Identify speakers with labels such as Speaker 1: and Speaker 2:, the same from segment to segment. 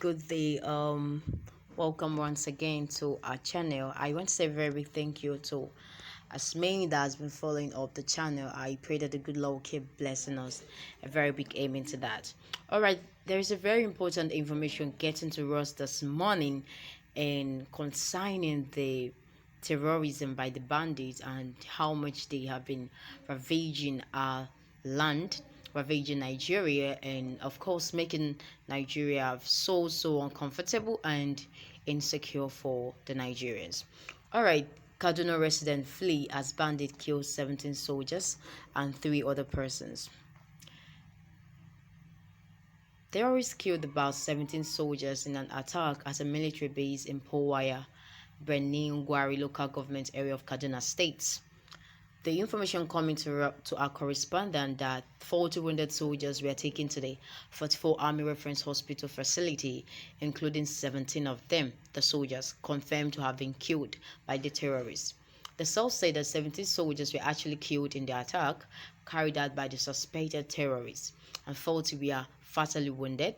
Speaker 1: good day. Welcome once again to our channel. I want to say a very big thank you to as many that has been following up the channel. I pray that the good Lord will keep blessing us. A very big amen to that. All right, there is a very important information getting to us this morning, and concerning the terrorism by the bandits and how much they have been ravaging our land, ravaging Nigeria, and of course making Nigeria so uncomfortable and insecure for the Nigerians. All right, Kaduna Residents Flee as bandit kills 17 soldiers and 3 other persons. Terrorists killed about 17 soldiers in an attack at a military base in Powaya, Benin Gwari local government area of Kaduna State. The information coming to our correspondent that 40 wounded soldiers were taken to the 44 Army Reference Hospital facility, including 17 of them, the soldiers, confirmed to have been killed by the terrorists. The source said that 17 soldiers were actually killed in the attack carried out by the suspected terrorists, and 40 were fatally wounded,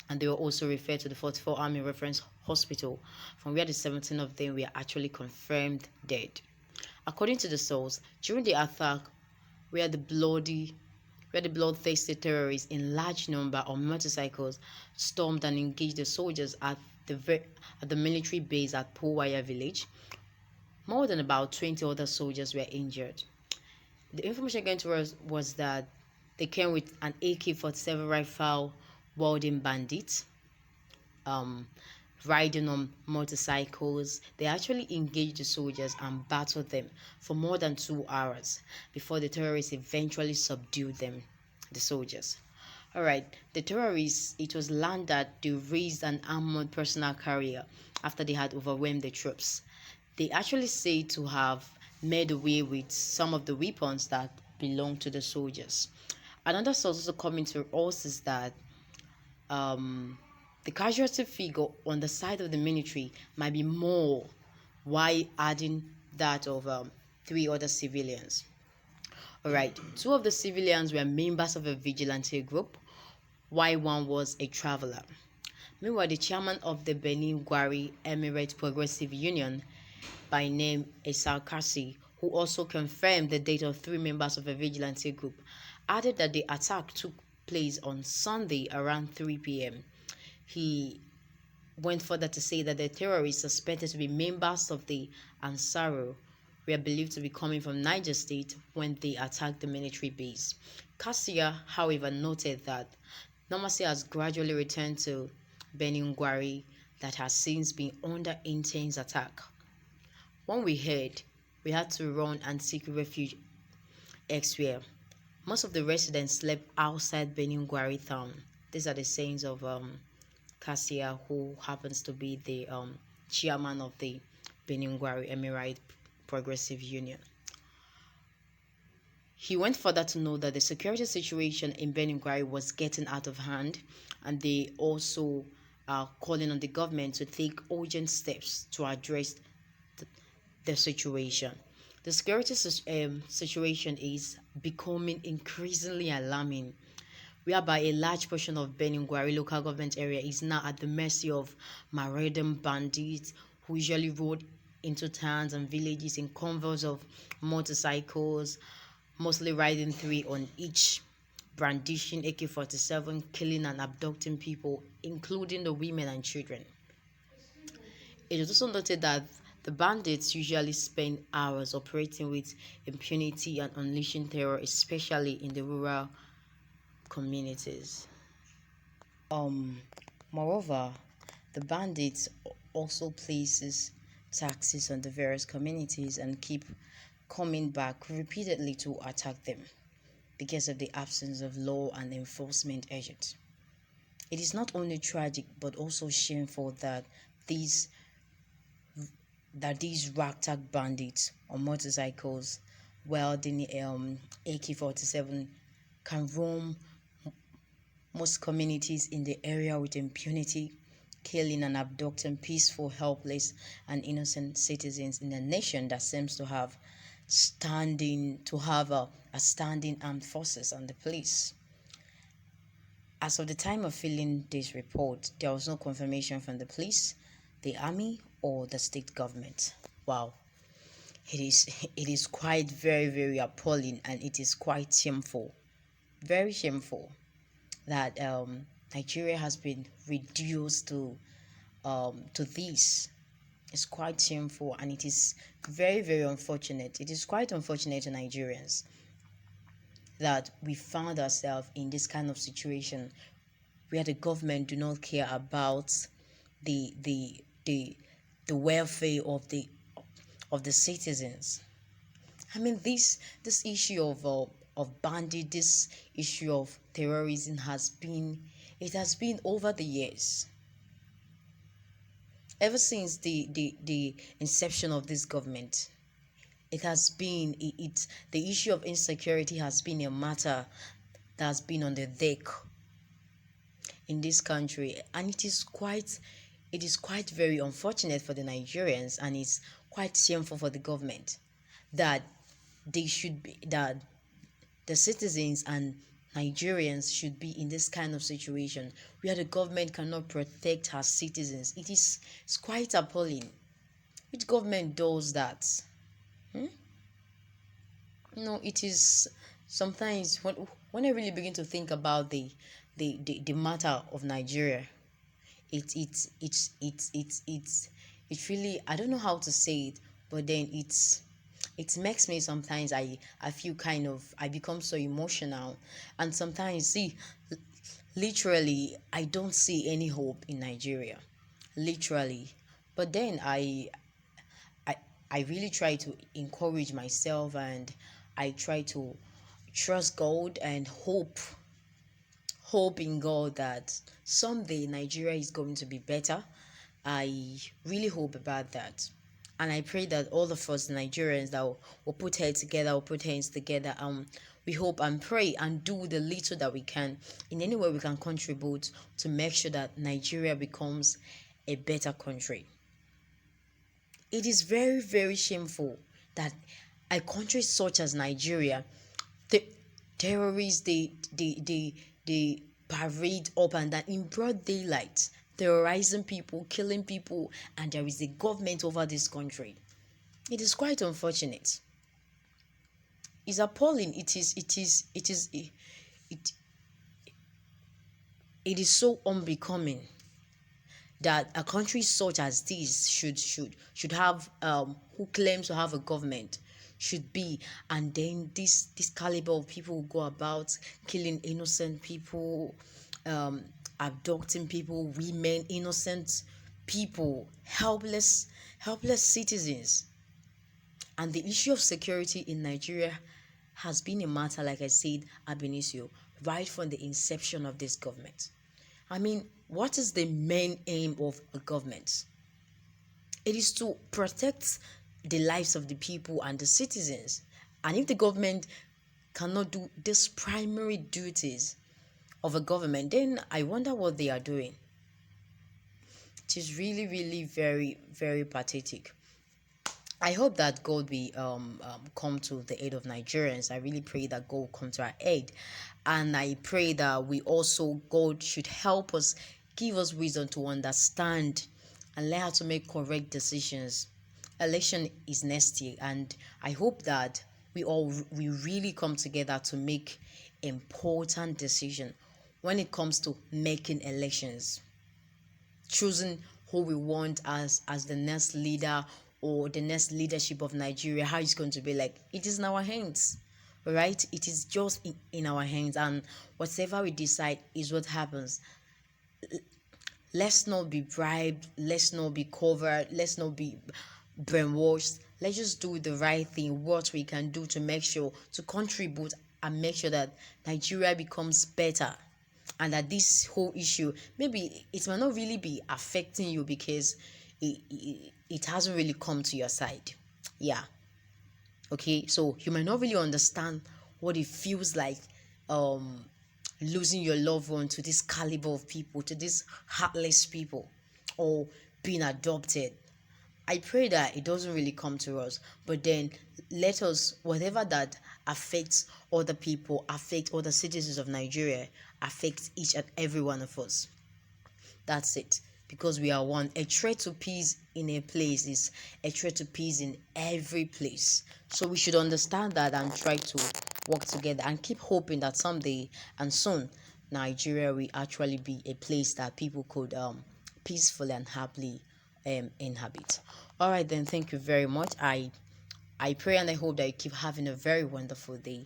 Speaker 1: and they were also referred to the 44 Army Reference Hospital, from where the 17 of them were actually confirmed dead. According to the source, during the attack, where the bloodthirsty terrorists in large number on motorcycles stormed and engaged the soldiers at the military base at Powaya village, more than about 20 other soldiers were injured. The information given to us was that they came with an AK-47 rifle wielding bandits, riding on motorcycles. They actually engaged the soldiers and battled them for more than 2 hours before the terrorists eventually subdued them, the soldiers. All right, the terrorists, it was learned that they raised an armored personnel carrier after they had overwhelmed the troops. They actually say to have made away with some of the weapons that belonged to the soldiers. Another source also coming to us is that the casualty figure on the side of the military might be more, while adding that of 3 other civilians. All right, 2 of the civilians were members of a vigilante group, while 1 was a traveler. Meanwhile, the chairman of the Benin Gwari Emirate Progressive Union, by name Esau Kasi, who also confirmed the death of 3 members of a vigilante group, added that the attack took place on Sunday around 3 p.m. He went further to say that the terrorists suspected to be members of the Ansaru were believed to be coming from Niger State when they attacked the military base. Cassia, however, noted that normalcy has gradually returned to Benin Gwari that has since been under intense attack. When we heard, we had to run and seek refuge elsewhere. Most of the residents slept outside Benin Gwari town. These are the sayings of Cassia, who happens to be the chairman of the Benin Gwari Emirate Progressive Union. He went further to know that the security situation in Benin Gwari was getting out of hand, and they also are calling on the government to take urgent steps to address the situation. The security situation is becoming increasingly alarming, whereby a large portion of Benin Gwari local government area is now at the mercy of marauding bandits who usually rode into towns and villages in convoys of motorcycles, mostly riding 3 on each, brandishing AK-47, killing and abducting people, including the women and children. It is also noted that the bandits usually spend hours operating with impunity and unleashing terror, especially in the rural communities. Moreover, the bandits also places taxes on the various communities and keep coming back repeatedly to attack them because of the absence of law and enforcement agents. It is not only tragic but also shameful that these ragtag bandits on motorcycles wielding AK-47 can roam most communities in the area with impunity, killing and abducting peaceful, helpless, and innocent citizens in a nation that seems to have a standing armed forces and the police. As of the time of filling this report, there was no confirmation from the police, the army, or the state government. Wow. It is quite very appalling, and it is quite shameful, very shameful, that Nigeria has been reduced to this. It's quite shameful, and it is very unfortunate. It is quite unfortunate to Nigerians that we found ourselves in this kind of situation where the government do not care about the the the the welfare of the citizens. I mean, this issue of bandit, this issue of terrorism has been over the years, ever since the inception of this government. It has been the issue of insecurity has been a matter that has been on the deck in this country, and it is quite very unfortunate for the Nigerians, and it's quite shameful for the government that that the citizens and Nigerians should be in this kind of situation where the government cannot protect her citizens. It's quite appalling. Which government does that? Hmm? No, it is sometimes when I really begin to think about the matter of Nigeria, it really, I don't know how to say it, but then it makes me sometimes, I feel kind of, I become so emotional, and sometimes see, literally I don't see any hope in Nigeria, literally. But then I I really try to encourage myself, and I try to trust God and hope in God that someday Nigeria is going to be better. I really hope about that. And I pray that all of us Nigerians that will put heads together, will put hands together, we hope and pray and do the little that we can in any way we can contribute to make sure that Nigeria becomes a better country. It is very shameful that a country such as Nigeria, the terrorists, they parade up and down in broad daylight, terrorizing people, killing people, and there is a government over this country. It is quite unfortunate. It's appalling. It it is so unbecoming that a country such as this should have who claims to have a government should be, and then this caliber of people will go about killing innocent people, um abducting people, women, innocent people, helpless citizens. And the issue of security in Nigeria has been a matter, like I said, ab initio, right from the inception of this government. I mean, what is the main aim of a government? It is to protect the lives of the people and the citizens. And if the government cannot do these primary duties of a government, then I wonder what they are doing. It is really very pathetic. I hope that God will come to the aid of Nigerians. I really pray that God will come to our aid, and I pray that we also, God should help us, give us wisdom to understand and learn how to make correct decisions. Election is next year, and I hope that we really come together to make important decision when it comes to making elections, choosing who we want as the next leader or the next leadership of Nigeria, how it's going to be like. It is in our hands, right? It is just in our hands, and whatever we decide is what happens. Let's not be bribed, let's not be covered, let's not be brainwashed. Let's just do the right thing, what we can do to make sure to contribute and make sure that Nigeria becomes better, and that this whole issue, maybe it might not really be affecting you because it hasn't really come to your side. Yeah. Okay, so you might not really understand what it feels like um losing your loved one to this caliber of people, to these heartless people, or being adopted. I pray that it doesn't really come to us, but then let us, whatever that affects other people, affect other citizens of Nigeria, affects each and every one of us. That's it. Because we are one. A threat to peace in a place is a threat to peace in every place. So we should understand that and try to work together and keep hoping that someday and soon Nigeria will actually be a place that people could peacefully and happily inhabit. All right then, thank you very much. I pray and I hope that you keep having a very wonderful day.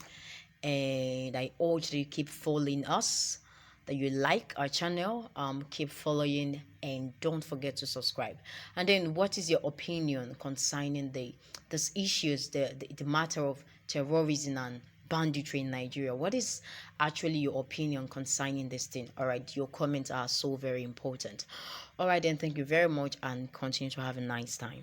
Speaker 1: And I urge that you keep following us, that you like our channel, keep following, and don't forget to subscribe. And then, what is your opinion concerning these issues, the matter of terrorism and banditry in Nigeria? What is actually your opinion concerning this thing? All right, your comments are so very important. All right, then, thank you very much, and continue to have a nice time.